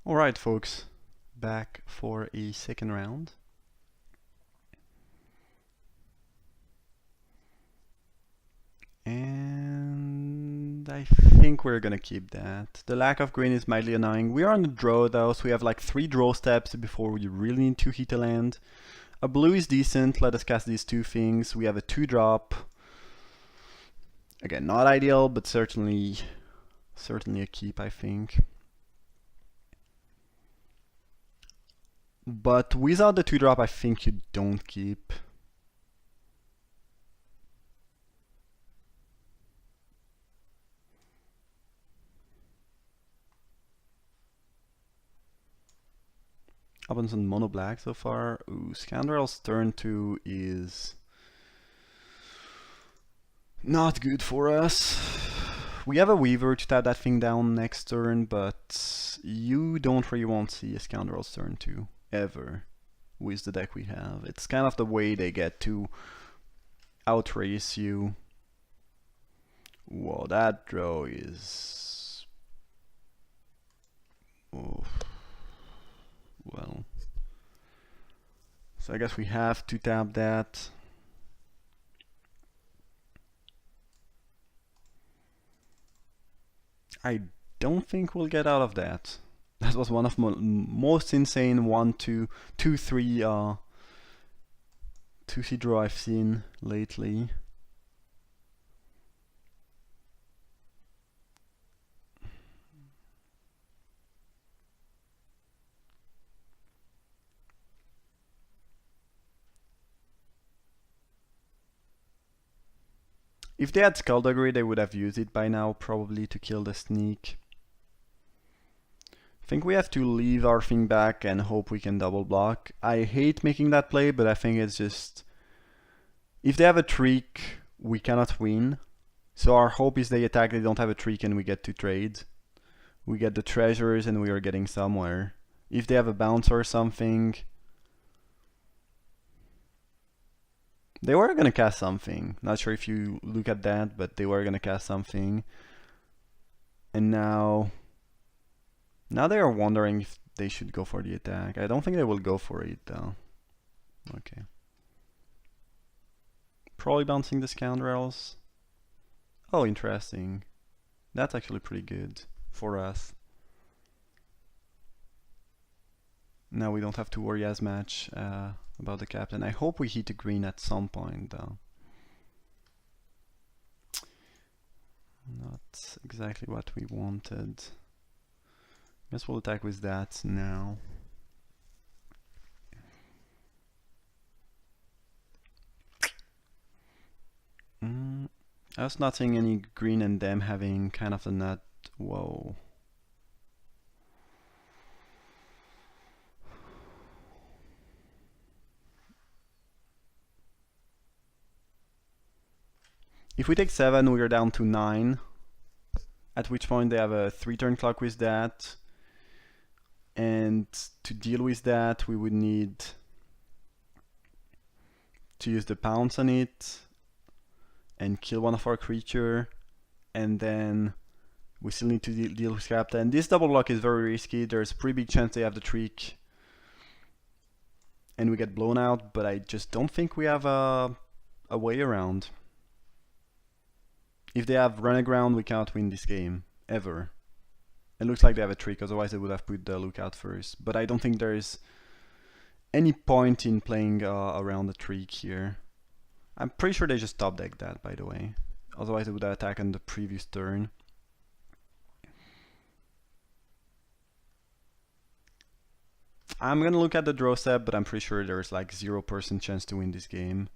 Alright folks, back for a second round. And I think we're gonna keep that. The lack of green is mildly annoying. We are on the draw though, so we have like 3 draw steps before we really need to hit a land. A blue is decent, let us cast these 2 things. We have a 2-drop. Again, not ideal, but certainly a keep, I think. But without the 2-drop, I think you don't keep. Opponent's on mono black so far. Ooh, Scoundrel's turn 2 is not good for us. We have a Weaver to tap that thing down next turn, but you don't really want to see a Scoundrel's turn 2 ever with the deck we have. It's kind of the way they get to outrace you. Whoa, that draw is... oh. Well, so I guess we have to tap that. I don't think we'll get out of that. That was one of most insane 1, 2, 2, 3 2C draw I've seen lately. If they had Skullduggery, they would have used it by now, probably to kill the sneak. I think we have to leave our thing back and hope we can double block. I hate making that play, but I think it's just... if they have a trick, we cannot win. So our hope is they attack, they don't have a trick, and we get to trade. We get the treasures and we are getting somewhere. If they have a bounce or something... they were gonna cast something. Not sure if you look at that, but they were gonna cast something. And now they are wondering if they should go for the attack. I don't think they will go for it though. Okay. Probably bouncing the Scoundrels. Oh, interesting. That's actually pretty good for us. Now we don't have to worry as much about the captain. I hope we hit a green at some point though. Not exactly what we wanted. Guess we'll attack with that now. I was not seeing any green and them having kind of a nut. Whoa. If we take 7, we are down to 9. At which point they have a 3-turn clock with that. And to deal with that, we would need to use the pounce on it and kill one of our creature. And then we still need to deal with captain. This double block is very risky. There's a pretty big chance they have the trick and we get blown out, but I just don't think we have a way around. If they have run aground, we cannot win this game, ever. It looks like they have a trick, otherwise they would have put the lookout first. But I don't think there is any point in playing around the trick here. I'm pretty sure they just top deck that, by the way. Otherwise they would have attacked on the previous turn. I'm gonna look at the draw step, but I'm pretty sure there's like 0% chance to win this game.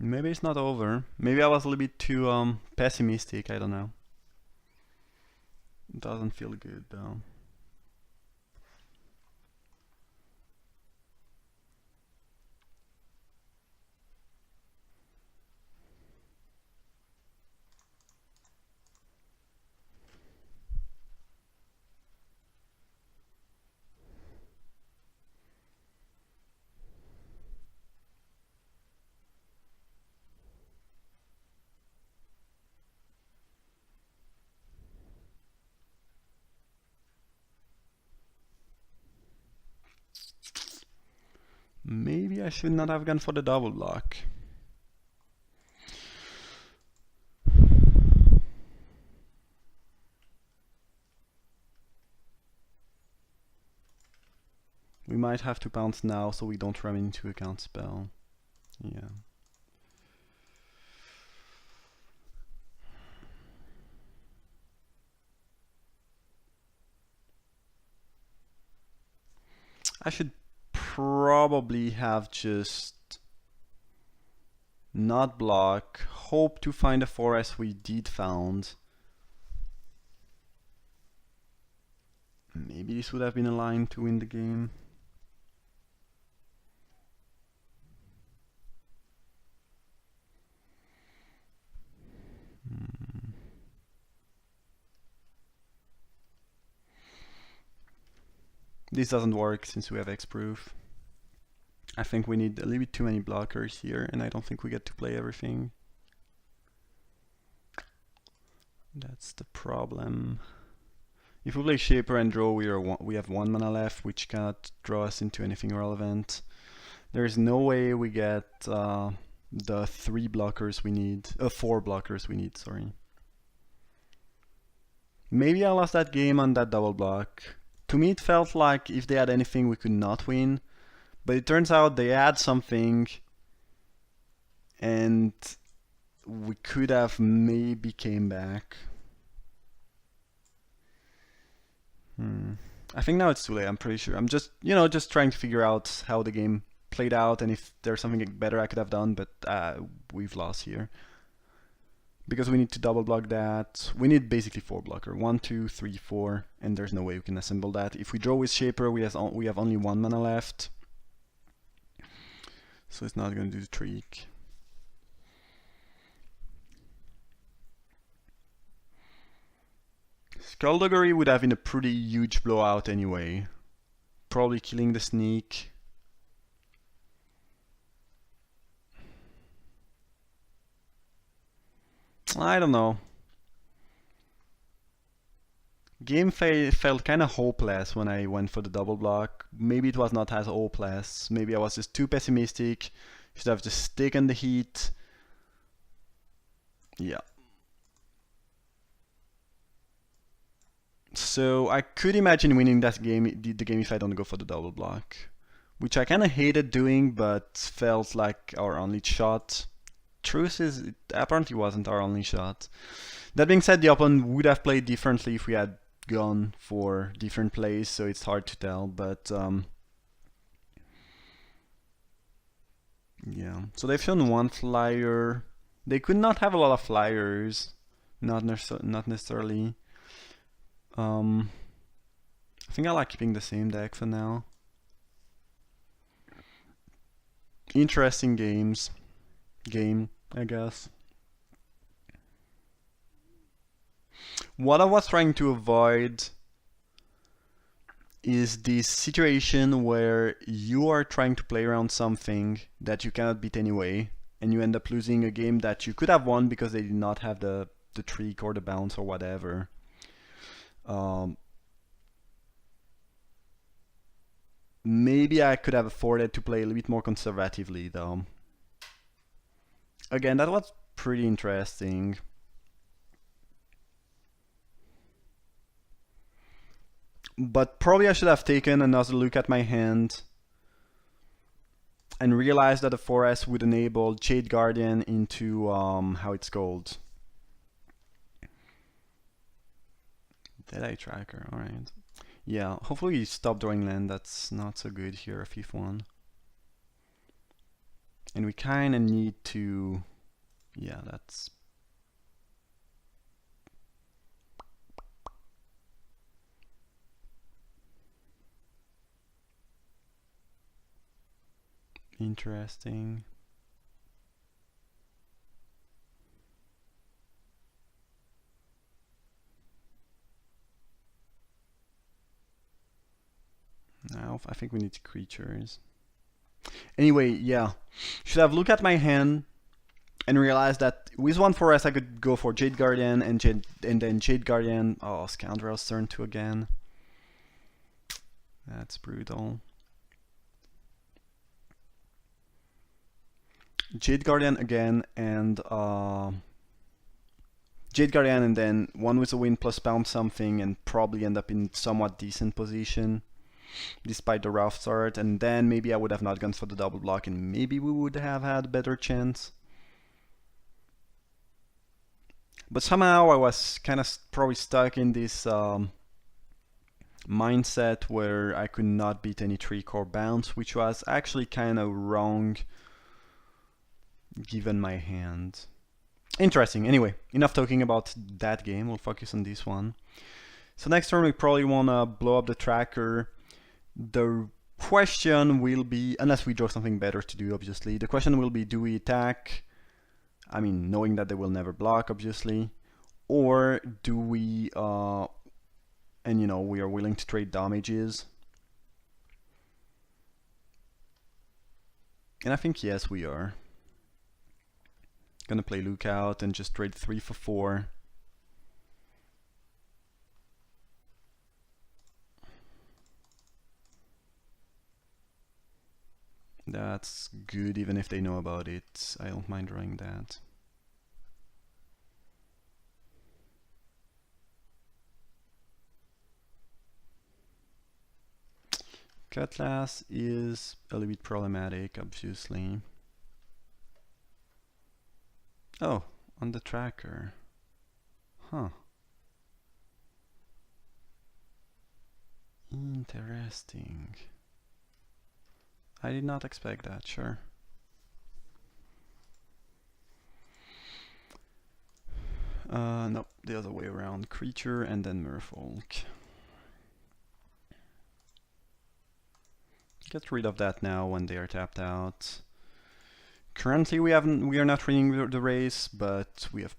Maybe it's not over. Maybe I was a little bit too pessimistic, I don't know. It doesn't feel good though. Maybe I should not have gone for the double block. We might have to pounce now so we don't run into a count spell. Yeah. I should probably have just not block, hope to find a forest we did found. Maybe this would have been a line to win the game. This doesn't work since we have X-proof. I think we need a little bit too many blockers here, and I don't think we get to play everything. That's the problem. If we play Shaper and draw, we have 1 mana left, which cannot draw us into anything relevant. There is no way we get the 4 blockers we need, sorry. Maybe I lost that game on that double block. To me it felt like if they had anything we could not win, but it turns out they had something and we could have maybe came back. I think now it's too late, I'm pretty sure. I'm just, just trying to figure out how the game played out and if there's something better I could have done, but we've lost here. Because we need to double block that. We need basically 4 blocker. 1, 2, 3, 4, and there's no way we can assemble that. If we draw with Shaper, we have only 1 mana left. So it's not going to do the trick. Skullduggery would have been a pretty huge blowout anyway. Probably killing the sneak. I don't know. Game felt kind of hopeless when I went for the double block. Maybe it was not as hopeless. Maybe I was just too pessimistic. Should have just taken the heat. Yeah. So I could imagine winning that game, the game, if I don't go for the double block, which I kind of hated doing, but felt like our only shot. Truth is, it apparently wasn't our only shot. That being said, the opponent would have played differently if we had gone for different plays, so it's hard to tell, but yeah. So they've shown 1 flyer. They could not have a lot of flyers, not necessarily. I think I like keeping the same deck for now. Interesting game, I guess. What I was trying to avoid is this situation where you are trying to play around something that you cannot beat anyway, and you end up losing a game that you could have won because they did not have the trick or the bounce or whatever. Maybe I could have afforded to play a little bit more conservatively though. Again, that was pretty interesting. But probably I should have taken another look at my hand and realized that the forest would enable Jade Guardian into, how it's called? Deadeye Tracker, alright. Yeah, hopefully you stop drawing land, that's not so good here, a 5th one. And we kinda need to, yeah, that's interesting. Now I think we need creatures. Anyway, yeah. Should have looked at my hand and realized that with 1 forest I could go for Jade Guardian and then Jade Guardian. Oh, Scoundrel's turn 2 again. That's brutal. Jade Guardian again, and Jade Guardian, and then one with a win plus bounce something, and probably end up in somewhat decent position, despite the rough start. And then maybe I would have not gone for the double block, and maybe we would have had a better chance. But somehow I was kind of probably stuck in this mindset where I could not beat any 3-core bounce, which was actually kind of wrong given my hand. Interesting. Anyway, enough talking about that game. We'll focus on this one. So next turn we probably want to blow up the tracker. The question will be, unless we draw something better to do, obviously, the question will be, do we attack? I mean, knowing that they will never block, obviously. Or do we, and you know, we are willing to trade damages. And I think yes, we are. Gonna play Lookout and just trade 3 for 4. That's good even if they know about it. I don't mind drawing that. Cutlass is a little bit problematic, obviously. Oh, on the tracker. Huh. Interesting. I did not expect that, sure. No, the other way around. Creature and then Merfolk. Get rid of that now when they are tapped out. Currently we are not winning the race, but we have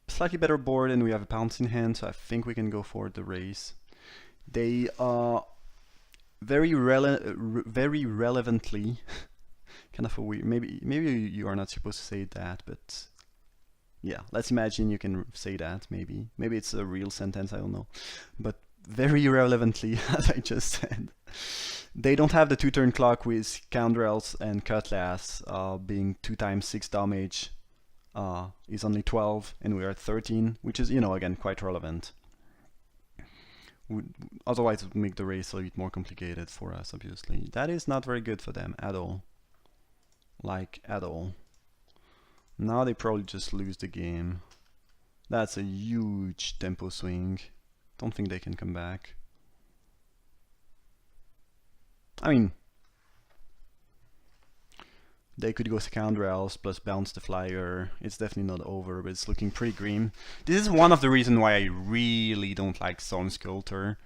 slightly better board and we have a pounce in hand, so I think we can go for the race. They very relevantly kind of a weird, maybe you are not supposed to say that, but yeah, let's imagine you can say that. Maybe it's a real sentence, I don't know, but very relevantly, as I just said, they don't have the 2-turn clock with Scoundrels and Cutlass being 2 times 6 damage is only 12 and we are at 13, which is, you know, again quite relevant. Otherwise it would make the race a little bit more complicated for us, obviously. That is not very good for them at all. Like, at all. Now they probably just lose the game. That's a huge tempo swing. Don't think they can come back. I mean, they could go Scoundrels plus bounce the flyer. It's definitely not over, but it's looking pretty grim. This is one of the reasons why I really don't like Storm Sculptor.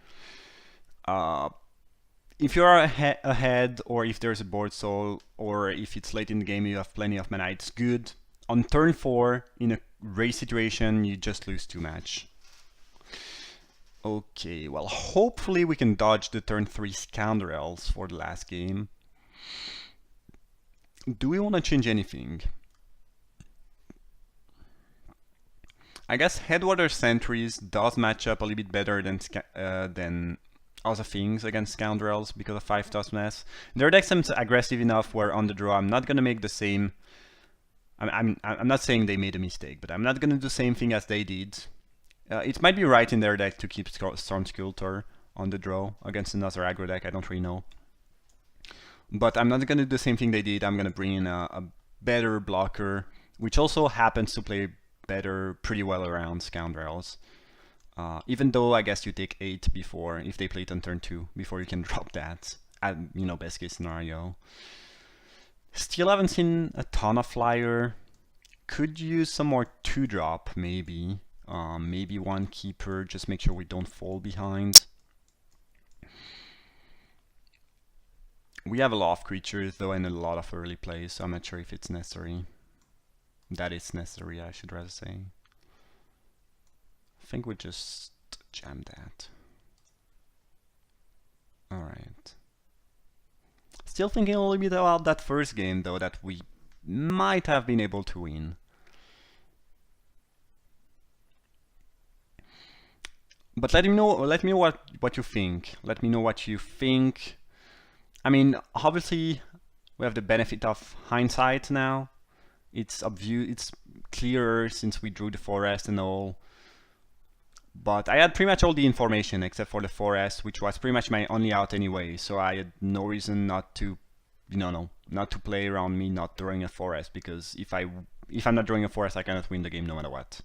If you are ahead, or if there's a board soul, or if it's late in the game you have plenty of mana, it's good. On turn 4, in a race situation, you just lose too much. Okay, well, hopefully we can dodge the turn 3 Scoundrels for the last game. Do we want to change anything? I guess Headwater Sentries does match up a little bit better than other things against Scoundrels because of 5 toughness. Their deck seems aggressive enough where on the draw I'm not going to make the same... I'm not saying they made a mistake, but I'm not going to do the same thing as they did. It might be right in their deck to keep Storm Sculptor on the draw against another aggro deck, I don't really know. But I'm not going to do the same thing they did. I'm going to bring in a better blocker, which also happens to play better pretty well around Scoundrels. Even though I guess you take 8 before, if they play it on turn 2, before you can drop that, at, you know, best case scenario. Still haven't seen a ton of flyer. Could use some more 2-drop, maybe. Maybe 1 keeper, just make sure we don't fall behind. We have a lot of creatures though and a lot of early plays, so I'm not sure if it's necessary. That is necessary, I should rather say. I think we just jam that. Alright. Still thinking a little bit about that first game though, that we might have been able to win. But let me know what you think. Let me know what you think. I mean, obviously, we have the benefit of hindsight now. It's obvious, it's clearer since we drew the forest and all. But I had pretty much all the information except for the forest, which was pretty much my only out anyway. So I had no reason not to, not to play around me not drawing a forest, because if I'm not drawing a forest, I cannot win the game no matter what.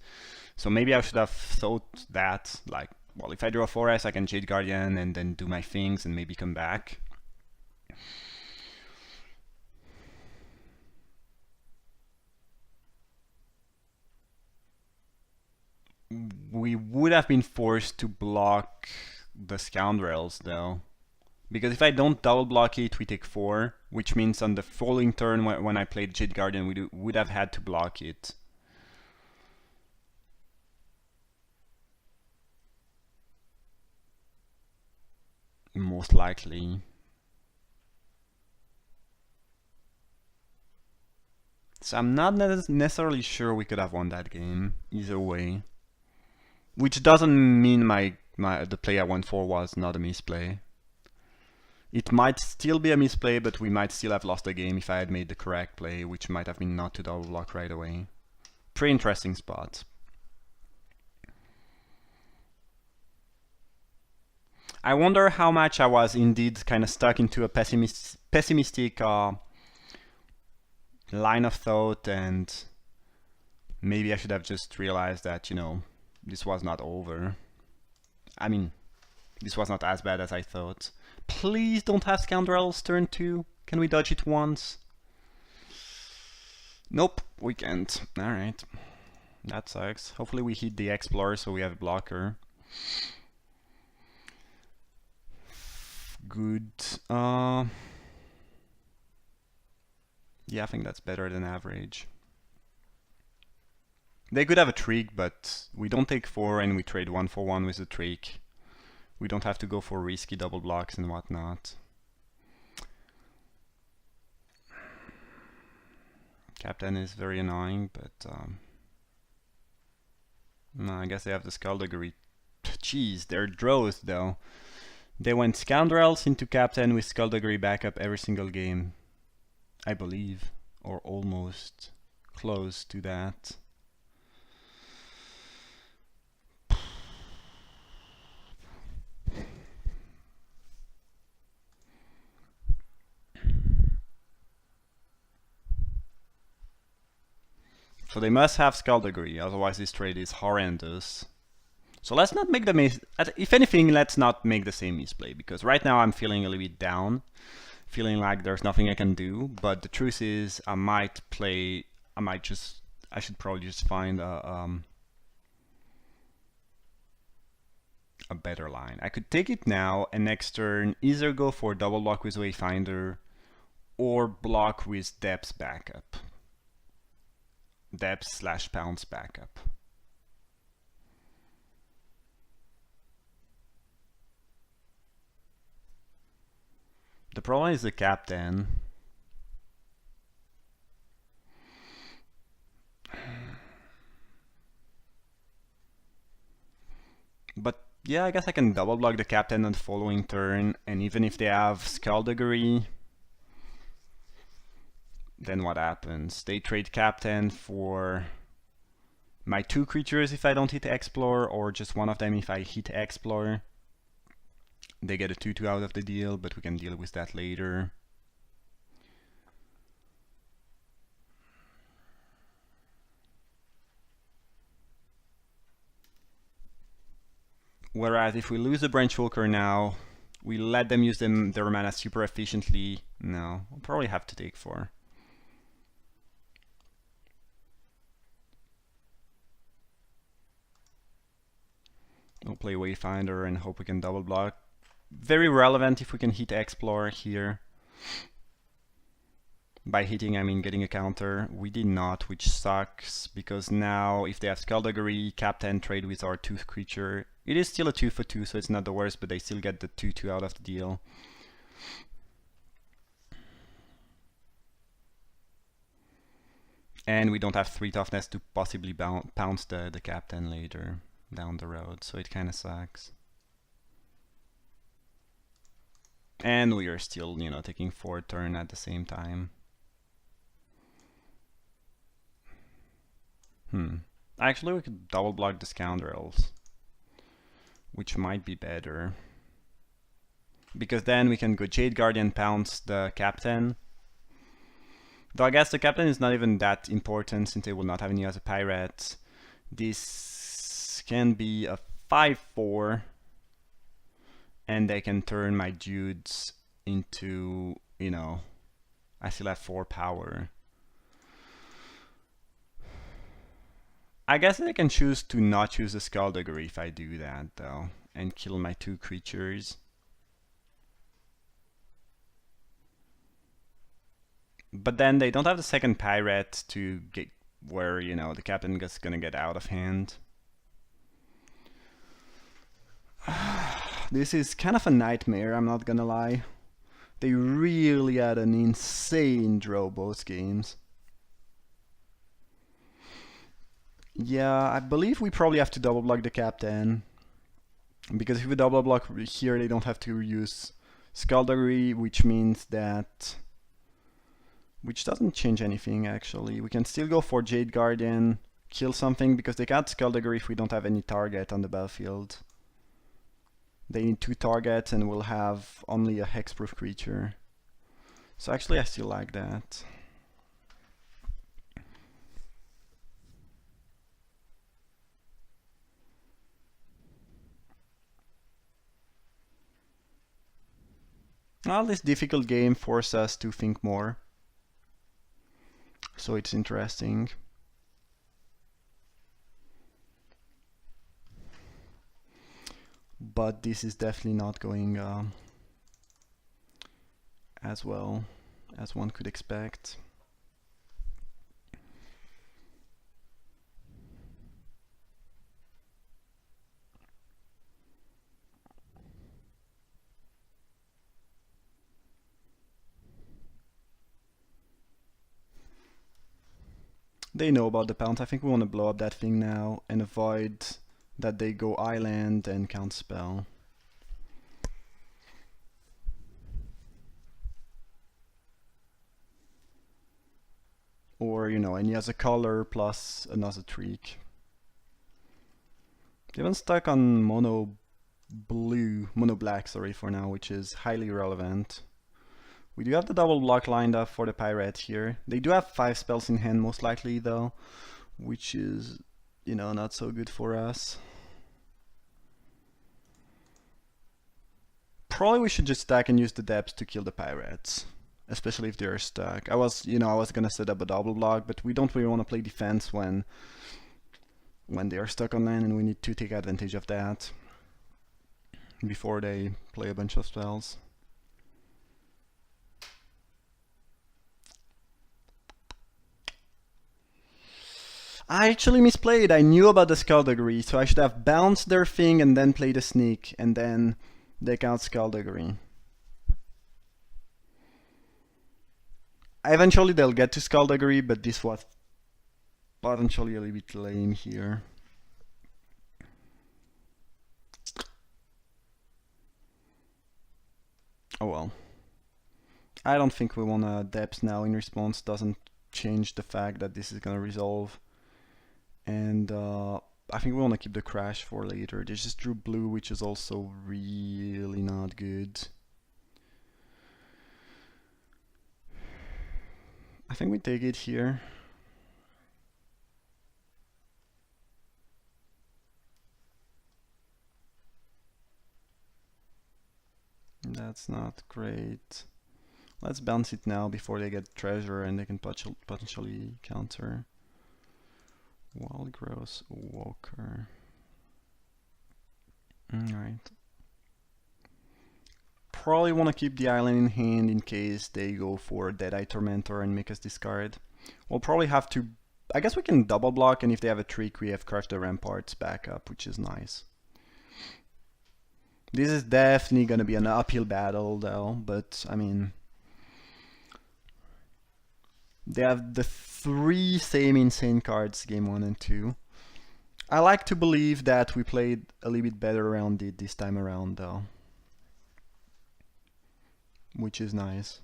So maybe I should have thought that, like, well, if I draw a forest, I can Jade Guardian and then do my things and maybe come back. We would have been forced to block the Scoundrels though, because if I don't double block it, we take 4, which means on the following turn when I played Jade Guardian, we would have had to block it. Most likely. So I'm not necessarily sure we could have won that game either way. Which doesn't mean the play I went for was not a misplay. It might still be a misplay, but we might still have lost the game if I had made the correct play, which might have been not to double block right away. Pretty interesting spot. I wonder how much I was indeed kind of stuck into a pessimistic line of thought, and maybe I should have just realized that, this was not over. I mean, this was not as bad as I thought. Please don't have Scoundrels turn 2. Can we dodge it once? Nope, we can't. Alright. That sucks. Hopefully we hit the Explorer so we have a blocker. Good. Yeah, I think that's better than average. They could have a trick, but we don't take 4 and we trade 1 for 1 with the trick. We don't have to go for risky double blocks and whatnot. Captain is very annoying, but no, I guess they have the Skullduggery. Jeez, they're draws though. They went Scoundrels into Captain with Skullduggery backup every single game, I believe, or almost close to that. So they must have Skullduggery, otherwise this trade is horrendous. So let's not make the if anything, let's not make the same misplay, because right now I'm feeling a little bit down, feeling like there's nothing I can do, but the truth is I should probably just find a better line. I could take it now and next turn either go for double block with Wayfinder or block with Depth's backup. Depth/Pounce backup. The problem is the Captain. But yeah, I guess I can double block the Captain on the following turn, and even if they have Skullduggery, then what happens? They trade Captain for my 2 creatures if I don't hit Explore, or just one of them if I hit Explore. They get a 2/2 out of the deal, but we can deal with that later. Whereas if we lose the Branchwalker now, we let them use their mana super efficiently. No, we'll probably have to take 4. We'll play Wayfinder and hope we can double block. Very relevant if we can hit Explore here. By hitting, I mean getting a counter. We did not, which sucks, because now if they have Skullduggery, Captain trade with our 2 creature. It is still a 2 for 2, so it's not the worst, but they still get the 2/2 out of the deal. And we don't have 3 toughness to possibly pounce the Captain later down the road, so it kind of sucks. And we are still, taking 4 turn at the same time. Actually, we could double block the scoundrels, which might be better. Because then we can go Jade Guardian, pounce the captain. Though I guess the captain is not even that important since they will not have any other pirates. This can be a 5-4. And they can turn my dudes into, I still have 4 power. I guess I can choose to not choose the Skullduggery if I do that, though, and kill my 2 creatures. But then they don't have the second pirate to get where, the captain is gonna get out of hand. This is kind of a nightmare, I'm not gonna lie. They really had an insane draw both games. Yeah, I believe we probably have to double block the captain. Because if we double block here, they don't have to use Skullduggery, which means that... Which doesn't change anything, actually. We can still go for Jade Guardian, kill something, because they can't Skullduggery if we don't have any target on the battlefield. They need 2 targets, and we'll have only a hexproof creature. So actually, I still like that. Well, this difficult game forces us to think more. So it's interesting. But this is definitely not going as well as one could expect. They know about the pounce. I think we want to blow up that thing now and avoid that they go island and counterspell. Or, any other color plus another tweak. They haven't stuck on mono black, sorry, for now, which is highly relevant. We do have the double block lined up for the pirate here. They do have 5 spells in hand most likely though, which is, not so good for us. Probably we should just stack and use the depths to kill the pirates, especially if they're stuck. I was gonna set up a double block, but we don't really want to play defense when they are stuck on land, and we need to take advantage of that before they play a bunch of spells. I actually misplayed. I knew about the Skullduggery, so I should have bounced their thing and then played a sneak, and then they count Skullduggery. Eventually they'll get to Skullduggery, but this was potentially a little bit lame here. Oh well. I don't think we want a depth now in response. Doesn't change the fact that this is gonna resolve. And I think we want to keep the crash for later. They just drew blue, which is also really not good. I think we take it here. That's not great. Let's bounce it now before they get treasure and they can potentially counter. Wildgross Walker. Alright. Probably want to keep the island in hand in case they go for Deadeye Tormentor and make us discard. We'll probably have to... I guess we can double block, and if they have a trick we have Crush the Ramparts back up, which is nice. This is definitely gonna be an uphill battle though, but I mean... They have the 3 same insane cards, game 1 and 2. I like to believe that we played a little bit better around it this time around though. which is nice.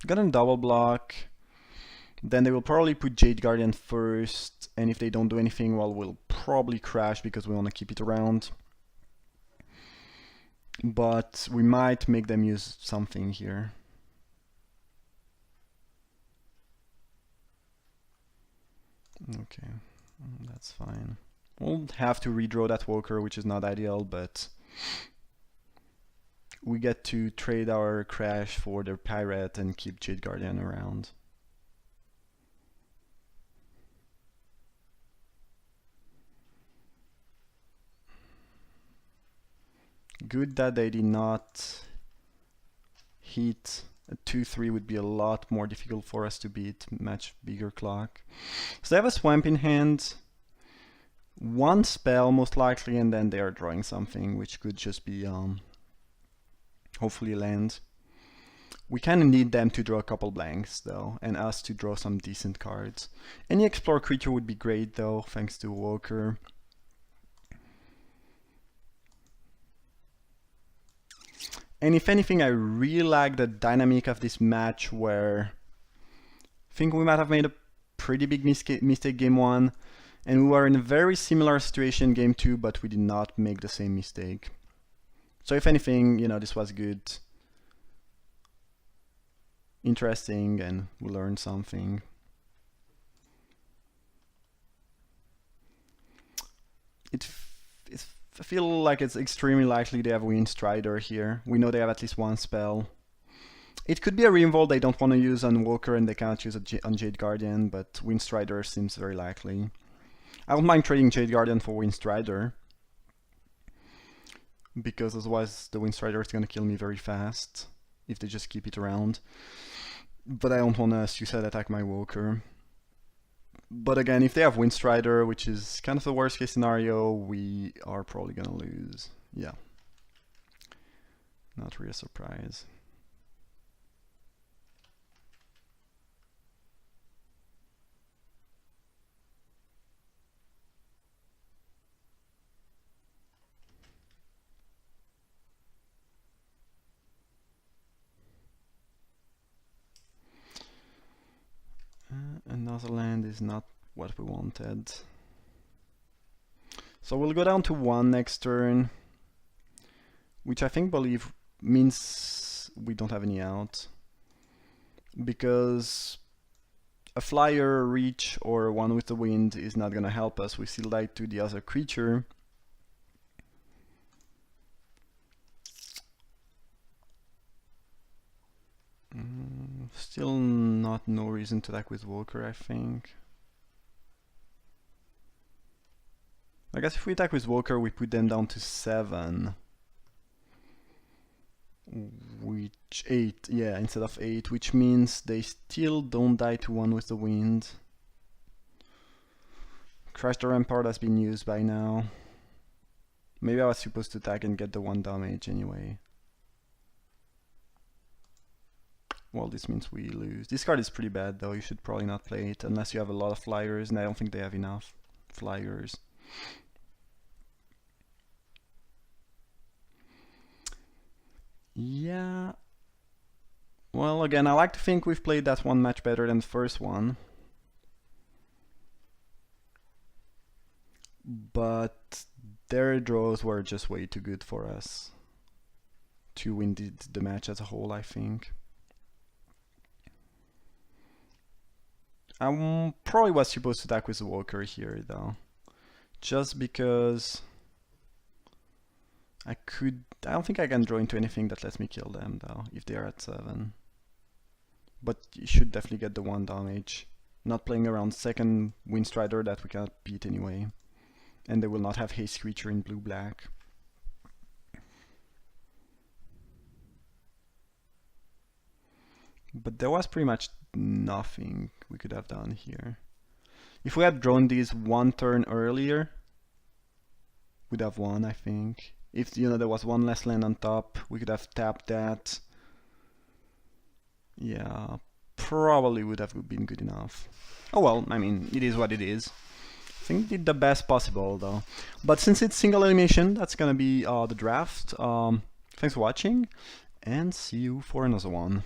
Gonna double block. Then they will probably put Jade Guardian first, and if they don't do anything, well, we'll probably crash because we want to keep it around. But we might make them use something here. Okay, that's fine. We'll have to redraw that Walker, which is not ideal, but we get to trade our Crash for their Pirate and keep Jade Guardian around. Good that they did not hit. A 2-3 would be a lot more difficult for us to beat, much bigger clock. So they have a Swamp in hand, one spell most likely, and then they are drawing something, which could just be hopefully land. We kind of need them to draw a couple blanks though, and us to draw some decent cards. Any Explore creature would be great though, thanks to Walker. And if anything, I really like the dynamic of this match where I think we might have made a pretty big mistake game 1, and we were in a very similar situation game 2, but we did not make the same mistake. So if anything, you know, this was good, interesting, and we learned something. I feel like it's extremely likely they have Windstrider here. We know they have at least one spell. It could be a Reinvolt they don't want to use on Walker and they cannot use on Jade Guardian, but Windstrider seems very likely. I don't mind trading Jade Guardian for Windstrider, because otherwise the Windstrider is going to kill me very fast if they just keep it around. But I don't want to suicide attack my Walker. But again, if they have Windstrider, which is kind of the worst case scenario, we are probably gonna lose. Yeah. Not really a surprise. Another land is not what we wanted. So we'll go down to 1 next turn, which I believe means we don't have any out, because a flyer, reach, or one with the wind is not gonna help us. We still die to the other creature. Still no reason to attack with Walker, I think. I guess if we attack with Walker, we put them down to 7. Which 8, yeah, instead of 8, which means they still don't die to 1 with the wind. Crash the Rampart has been used by now. Maybe I was supposed to attack and get the 1 damage anyway. Well, this means we lose. This card is pretty bad though, you should probably not play it unless you have a lot of flyers, and I don't think they have enough flyers. Yeah. Well, again, I like to think we've played that one much better than the first one. But their draws were just way too good for us to win the match as a whole, I think. I probably was supposed to attack with the Walker here though, just because I don't think I can draw into anything that lets me kill them though, if they are at 7. But you should definitely get the 1 damage. Not playing around second Windstrider that we cannot beat anyway. And they will not have haste creature in blue-black. But there was pretty much nothing we could have done here. If we had drawn these 1 turn earlier, we'd have won, I think. If there was 1 less land on top, we could have tapped that. Yeah, probably would have been good enough. Oh well, I mean, it is what it is. I think did the best possible though. But since it's single elimination, that's gonna be the draft. Thanks for watching, and see you for another one.